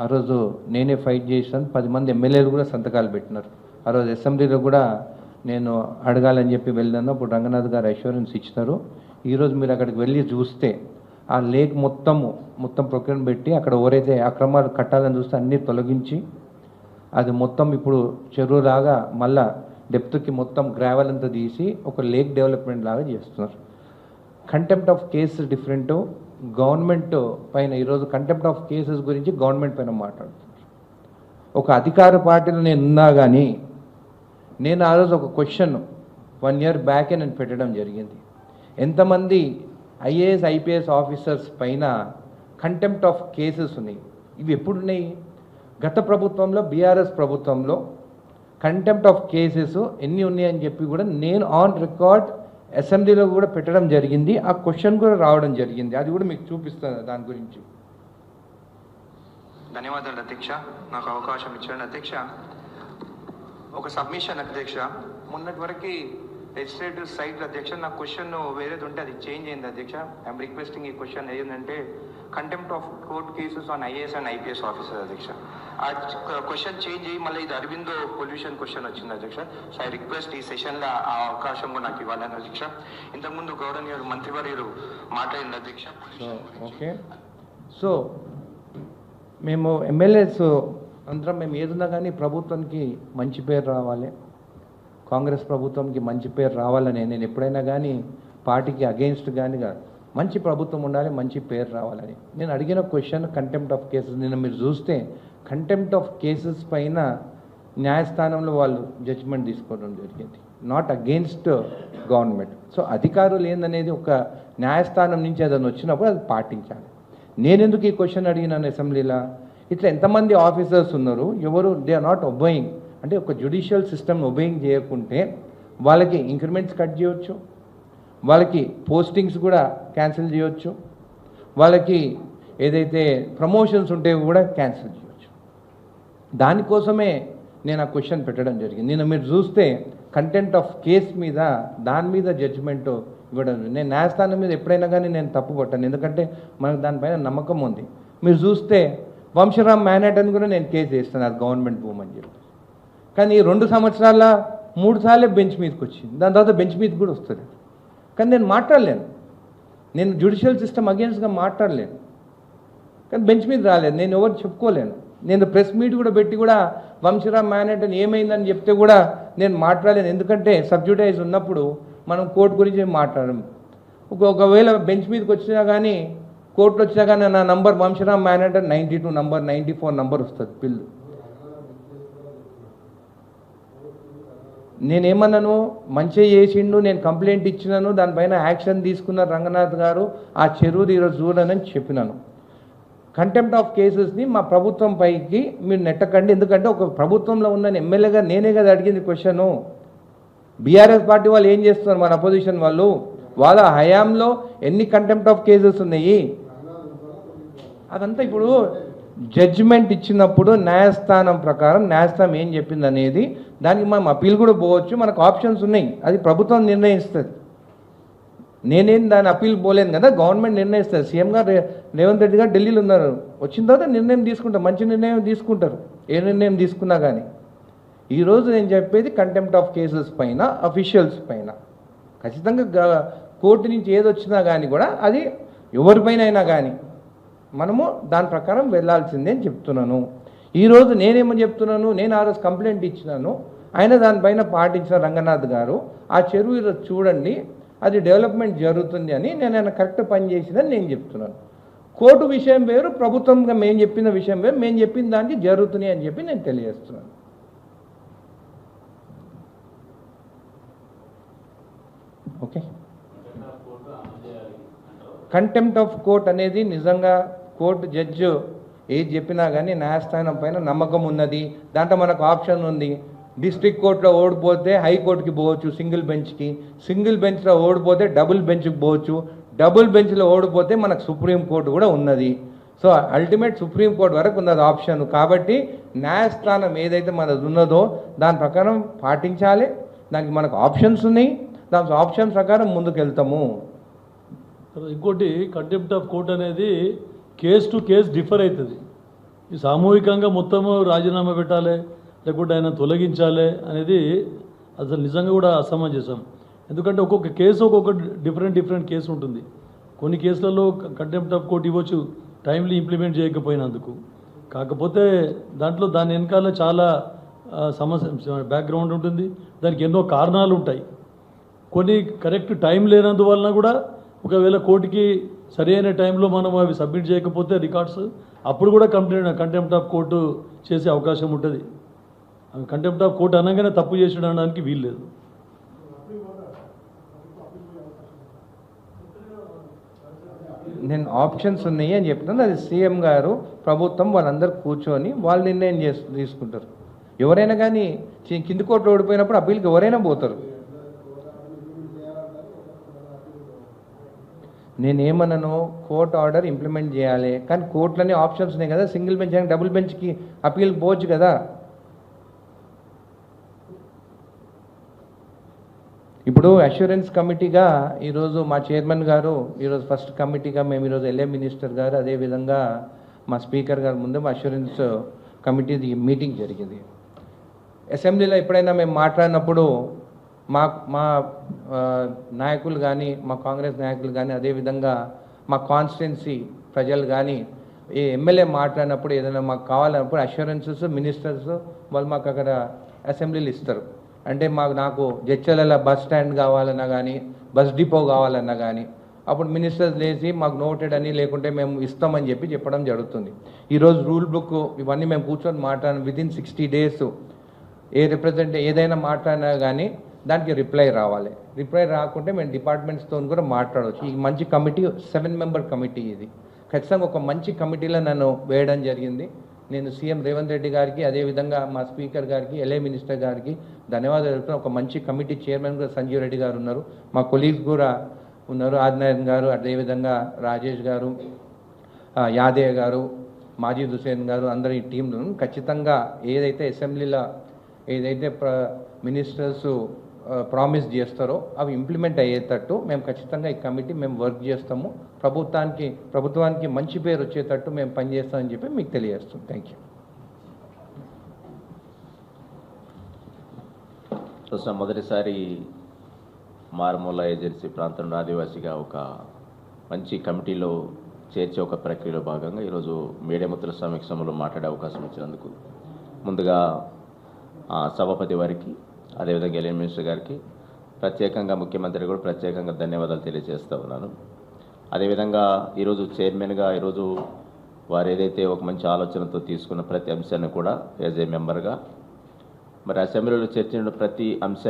ఆ రోజు నేనే ఫైట్ చేశాను. 10 మంది ఎమ్మెల్యేలు కూడా సంతకాలు పెట్టినారు. ఆ రోజు అసెంబ్లీలో కూడా నేను అడగాలని చెప్పి వెళ్ళాను. అప్పుడు రంగనాథ్ గారు అష్యూరెన్స్ ఇచ్చినారు. ఈరోజు మీరు అక్కడికి వెళ్ళి చూస్తే ఆ లేక్ మొత్తం ప్రొక్యూర్మెంట్ పెట్టి అక్కడ ఎవరైతే అక్రమాలు కట్టాలని చూస్తే అన్నీ తొలగించి అది మొత్తం ఇప్పుడు చెరువులాగా మళ్ళా డెప్త్కి మొత్తం గ్రావెల్ అంతా తీసి ఒక లేక్ డెవలప్మెంట్ లాగా చేస్తున్నారు. Contempt of cases different. Government పైన ఈరోజు కంటెంప్ట్ ఆఫ్ కేసెస్ గురించి గవర్నమెంట్ పైన మాట్లాడుతున్నారు. ఒక అధికార పార్టీలో నేను ఉన్నా కానీ నేను ఆ రోజు ఒక క్వశ్చన్ 1 year బ్యాకే నేను పెట్టడం జరిగింది. ఎంతమంది ఐఏఎస్ ఐపీఎస్ ఆఫీసర్స్ పైన కంటెంప్ట్ ఆఫ్ కేసెస్ ఉన్నాయి? ఇవి ఎప్పుడున్నాయి? గత ప్రభుత్వంలో బీఆర్ఎస్ ప్రభుత్వంలో కంటెంప్ట్ ఆఫ్ కేసెస్ ఎన్ని ఉన్నాయని చెప్పి కూడా నేను ఆన్ రికార్డ్ అసెంబ్లీలో కూడా పెట్టడం జరిగింది. ఆ క్వశ్చన్ కూడా రావడం జరిగింది. అది కూడా మీకు చూపిస్తాను దాని గురించి. ధన్యవాదాలు అధ్యక్ష, నాకు అవకాశం ఇచ్చాడు. అధ్యక్ష, ఒక సబ్మిషన్ అధ్యక్ష, మొన్నటి వరకు లెజిస్లేటివ్ సైట్ అధ్యక్ష నా క్వశ్చన్ వేరేది ఉంటే అది చేంజ్ అయింది అధ్యక్ష. ఐఎమ్ రిక్వెస్టింగ్ ఈ క్వశ్చన్ ఏంటంటే contempt of court cases on IAS and IPS officer అధ్యక్ష. ఆ క్వశ్చన్ చేంజ్ అయ్యి మళ్ళీ ఇది అరవిందో పొల్యూషన్ క్వశ్చన్ వచ్చింది అధ్యక్ష. సో ఐ రిక్వెస్ట్ ఈ సెషన్లో ఆ అవకాశం కూడా నాకు ఇవ్వాలని అధ్యక్ష. ఇంతకుముందు గౌరవనీయులు మంత్రివర్యులు మాట్లాడింది అధ్యక్ష. ఓకే, సో మేము ఎమ్మెల్యేస్ అందరం మేము ఏదున్నా కానీ ప్రభుత్వానికి మంచి పేరు రావాలి, కాంగ్రెస్ ప్రభుత్వంకి మంచి పేరు రావాలని నేను ఎప్పుడైనా కానీ పార్టీకి అగెయిన్స్ట్ కానీ మంచి ప్రభుత్వం ఉండాలి, మంచి పేరు రావాలని నేను అడిగిన క్వశ్చన్ కంటెంప్ట్ ఆఫ్ కేసెస్. నిన్న మీరు చూస్తే కంటెంప్ట్ ఆఫ్ కేసెస్ పైన న్యాయస్థానంలో వాళ్ళు జడ్జిమెంట్ తీసుకోవడం జరిగింది, నాట్ అగెయిన్స్ట్ గవర్నమెంట్. సో అధికారులు ఏందనేది ఒక న్యాయస్థానం నుంచి ఏదైనా వచ్చినప్పుడు అది పాటించాలి. నేను ఎందుకు ఈ క్వశ్చన్ అడిగినాను అసెంబ్లీలో? ఇట్లా ఎంతమంది ఆఫీసర్స్ ఉన్నారు, ఎవరు దే ఆర్ నాట్ ఒబేయింగ్, అంటే ఒక జ్యుడిషియల్ సిస్టమ్ ఒబేయింగ్ చేయకుంటే వాళ్ళకి ఇంక్రిమెంట్స్ కట్ చేయవచ్చు, వాళ్ళకి పోస్టింగ్స్ కూడా క్యాన్సిల్ చేయవచ్చు, వాళ్ళకి ఏదైతే ప్రమోషన్స్ ఉంటే కూడా క్యాన్సిల్ చేయవచ్చు. దానికోసమే నేను ఆ క్వశ్చన్ పెట్టడం జరిగింది. నిన్న మీరు చూస్తే కంటెంట్ ఆఫ్ కేస్ మీద దాని మీద జడ్జిమెంట్ ఇవ్వడం. నేను న్యాయస్థానం మీద ఎప్పుడైనా కానీ నేను తప్పు పట్టాను, ఎందుకంటే మనకు దానిపైన నమ్మకం ఉంది. మీరు చూస్తే వంశరామ్ మ్యానెటన్ కూడా నేను కేసు వేస్తాను, అది గవర్నమెంట్ భూమి అని చెప్పి. కానీ 2 సంవత్సరాల 3 సార్లే బెంచ్ మీదకి వచ్చింది, దాని తర్వాత బెంచ్ మీదకి కూడా వస్తుంది. కానీ నేను మాట్లాడలేను, నేను జ్యుడిషియల్ సిస్టమ్ అగేన్స్ట్గా మాట్లాడలేను, కానీ బెంచ్ మీద రాలేదు, నేను ఎవరు చెప్పుకోలేను. నేను ప్రెస్ మీట్ కూడా పెట్టి కూడా వంశరామ్ మ్యానెటన్ ఏమైందని చెప్తే కూడా నేను మాట్లాడలేను, ఎందుకంటే సబ్జుడైజ్ ఉన్నప్పుడు మనం కోర్టు గురించి మాట్లాడము. ఒకవేళ బెంచ్ మీదకి వచ్చినా కానీ కోర్టులో వచ్చినా కానీ నా నంబర్ వంశరామ్ మ్యానెటన్ 92 నంబర్ 94 నంబర్ వస్తుంది బిల్లు. నేనేమన్నాను, మంచిగా చేసిండు, నేను కంప్లైంట్ ఇచ్చినాను, దానిపైన యాక్షన్ తీసుకున్నారు రంగనాథ్ గారు, ఆ చెరువుది ఈరోజు చూడనని చెప్పినాను. కంటెంప్ట్ ఆఫ్ కేసెస్ని మా ప్రభుత్వం పైకి మీరు నెట్టకండి, ఎందుకంటే ఒక ప్రభుత్వంలో ఉన్న ఎమ్మెల్యేగా నేనే కదా అడిగింది క్వశ్చను. బీఆర్ఎస్ పార్టీ వాళ్ళు ఏం చేస్తున్నారు, మన అపోజిషన్ వాళ్ళు, వాళ్ళ హయాంలో ఎన్ని కంటెంప్ట్ ఆఫ్ కేసెస్ ఉన్నాయి అదంతా ఇప్పుడు జడ్జిమెంట్ ఇచ్చినప్పుడు న్యాయస్థానం ప్రకారం న్యాయస్థానం ఏం చెప్పింది అనేది దానికి మనం అప్పీల్ కూడా పోవచ్చు, మనకు ఆప్షన్స్ ఉన్నాయి, అది ప్రభుత్వం నిర్ణయిస్తుంది. నేనేం దాని అప్పీల్ పోలేను కదా, గవర్నమెంట్ నిర్ణయిస్తుంది. సీఎం గారు రేవంత్ రెడ్డి గారు ఢిల్లీలో ఉన్నారు, వచ్చిన తర్వాత నిర్ణయం తీసుకుంటారు, మంచి నిర్ణయం తీసుకుంటారు, ఏ నిర్ణయం తీసుకున్నా కానీ. ఈరోజు నేను చెప్పేది కంటెంప్ట్ ఆఫ్ కేసెస్ పైన, అఫీషియల్స్ పైన ఖచ్చితంగా కోర్టు నుంచి ఏది వచ్చినా కానీ కూడా అది ఎవరిపైన అయినా కానీ మనము దాని ప్రకారం వెళ్ళాల్సిందే అని చెప్తున్నాను. ఈరోజు నేనేమని చెప్తున్నాను, నేను ఆ రోజు కంప్లైంట్ ఇచ్చినాను, ఆయన దానిపైన పాటించిన రంగనాథ్ గారు ఆ చెరువు ఈరోజు చూడండి అది డెవలప్మెంట్ జరుగుతుంది అని నేను కరెక్ట్ పని చేసిందని నేను చెప్తున్నాను. కోర్టు విషయం వేరు, ప్రభుత్వంగా మేము చెప్పిన విషయం వేరు, మేము చెప్పిన దానికి జరుగుతున్నాయి అని చెప్పి నేను తెలియజేస్తున్నాను. ఓకే, కంటెంప్ట్ ఆఫ్ కోర్ట్ అనేది నిజంగా కోర్టు జడ్జి ఏది చెప్పినా కానీ న్యాయస్థానం పైన నమ్మకం ఉన్నది, దాంట్లో మనకు ఆప్షన్ ఉంది. డిస్ట్రిక్ట్ కోర్టులో ఓడిపోతే హైకోర్టుకి పోవచ్చు సింగిల్ బెంచ్కి, సింగిల్ బెంచ్లో ఓడిపోతే డబుల్ బెంచ్కి పోవచ్చు, డబుల్ బెంచ్లో ఓడిపోతే మనకు సుప్రీంకోర్టు కూడా ఉన్నది. సో అల్టిమేట్ సుప్రీంకోర్టు వరకు ఉన్నది ఆప్షన్. కాబట్టి న్యాయస్థానం ఏదైతే మనది ఉన్నదో దాని ప్రకారం పాటించాలి, దానికి మనకు ఆప్షన్స్ ఉన్నాయి, దాని ఆప్షన్ ప్రకారం ముందుకు వెళ్తాము. ఇంకోటి కంటెంప్ట్ ఆఫ్ కోర్ట్ అనేది కేస్ టు కేస్ డిఫర్ అవుతుంది. ఈ సామూహికంగా మొత్తము రాజీనామా పెట్టాలి లేకుంటే ఆయన తొలగించాలి అనేది అసలు నిజంగా కూడా అసమంజసం. ఎందుకంటే ఒక్కొక్క కేసు ఒక్కొక్క డిఫరెంట్ కేసు ఉంటుంది. కొన్ని కేసులలో కంటెంప్ట్ ఆఫ్ కోర్ట్ ఇవ్వచ్చు టైంలీ ఇంప్లిమెంట్ చేయకపోయినందుకు. కాకపోతే దాని వెనకాల చాలా సమస్య బ్యాక్గ్రౌండ్ ఉంటుంది, దానికి ఎన్నో కారణాలు ఉంటాయి. కొన్ని కరెక్ట్ టైం లేనందువలన కూడా ఒకవేళ కోర్టుకి సరైన టైంలో మనం అవి సబ్మిట్ చేయకపోతే రికార్డ్స్ అప్పుడు కూడా కంటెంప్ట్ ఆఫ్ కోర్టు చేసే అవకాశం ఉంటుంది. కంటెంప్ట్ ఆఫ్ కోర్టు అనగానే తప్పు చేసి అనడానికి వీల్లేదు. నేను ఆప్షన్స్ ఉన్నాయి అని చెప్తాను. అది సీఎం గారు ప్రభుత్వం వాళ్ళందరూ కూర్చొని వాళ్ళు నిర్ణయం తీసుకుంటారు. ఎవరైనా కానీ కింది కోర్టులో ఓడిపోయినప్పుడు అప్పీల్కి ఎవరైనా పోతారు. నేనేమన్నాను, కోర్టు ఆర్డర్ ఇంప్లిమెంట్ చేయాలి, కానీ కోర్టులనే ఆప్షన్స్ ఉన్నాయి కదా. సింగిల్ బెంచ్ అని డబుల్ బెంచ్కి అప్పీల్ పోవచ్చు కదా. ఇప్పుడు అష్యూరెన్స్ కమిటీగా ఈరోజు మా చైర్మన్ గారు, ఈరోజు ఫస్ట్ కమిటీగా మేము ఈరోజు ఎల్ఏ మినిస్టర్ గారు, అదేవిధంగా మా స్పీకర్ గారు ముందు మా అష్యూరెన్స్ కమిటీ మీటింగ్ జరిగింది. అసెంబ్లీలో ఎప్పుడైనా మేము మాట్లాడినప్పుడు మా మా నాయకులు కానీ, మా కాంగ్రెస్ నాయకులు కానీ, అదేవిధంగా మా కాన్స్టిట్యున్సీ ప్రజలు కానీ ఈ ఎమ్మెల్యే మాట్లాడినప్పుడు ఏదైనా మాకు కావాలన్నప్పుడు అష్యూరెన్సెస్ మినిస్టర్స్ వాళ్ళు మాకు అక్కడ అసెంబ్లీలు ఇస్తారు. అంటే నాకు జడ్చర్ల బస్ స్టాండ్ కావాలన్నా కానీ, బస్ డిపో కావాలన్నా కానీ అప్పుడు మినిస్టర్స్ లేచి మాకు నోటెడ్ అని, లేకుంటే మేము ఇస్తామని చెప్పడం జరుగుతుంది. ఈరోజు రూల్ బుక్ ఇవన్నీ మేము కూర్చొని మాట్లాడిన వితిన్ 60 days ఏదైనా మాట్లాడినా కానీ దానికి రిప్లై రావాలి. రిప్లై రాకుంటే మేము డిపార్ట్మెంట్స్తో కూడా మాట్లాడవచ్చు. ఈ మంచి కమిటీ 7 member కమిటీ ఇది. ఖచ్చితంగా ఒక మంచి కమిటీలో నన్ను వేయడం జరిగింది. నేను సీఎం రేవంత్ రెడ్డి గారికి, అదేవిధంగా మా స్పీకర్ గారికి, ఎల్ఏ మినిస్టర్ గారికి ధన్యవాదాలు చెప్తున్నాను. ఒక మంచి కమిటీ చైర్మన్ కూడా సంజీవ్ రెడ్డి గారు ఉన్నారు, మా కొలీగ్స్ కూడా ఉన్నారు, ఆదినారాయణ గారు, అదేవిధంగా రాజేష్ గారు, యాదయ్య గారు, మాజీద్ హుసేన్ గారు, అందరు ఈ టీంను ఖచ్చితంగా ఏదైతే అసెంబ్లీలో ఏదైతే మినిస్టర్స్ ప్రామిస్ చేస్తారో అవి ఇంప్లిమెంట్ అయ్యేటట్టు మేము ఖచ్చితంగా ఈ కమిటీ మేము వర్క్ చేస్తాము. ప్రభుత్వానికి మంచి పేరు వచ్చేటట్టు మేము పనిచేస్తామని చెప్పి మీకు తెలియజేస్తాం. Thank you. చూసిన మొదటిసారి మారుమూల ఏజెన్సీ ప్రాంతంలో ఆదివాసిగా ఒక మంచి కమిటీలో చేర్చే ఒక ప్రక్రియలో భాగంగా ఈరోజు మీడియా మిత్రుల సమక్షంలో మాట్లాడే అవకాశం ఇచ్చినందుకు ముందుగా సభాపతి వారికి, అదేవిధంగా ఎల్ఏ మినిస్టర్ గారికి ప్రత్యేకంగా, ముఖ్యమంత్రి కూడా ప్రత్యేకంగా ధన్యవాదాలు తెలియజేస్తూ ఉన్నాను. అదేవిధంగా ఈరోజు చైర్మన్గా ఈరోజు వారు ఏదైతే ఒక మంచి ఆలోచనతో తీసుకున్న ప్రతి అంశాన్ని కూడా యాజ్ ఏ మెంబర్గా మరి అసెంబ్లీలో చర్చించిన ప్రతి అంశాన్ని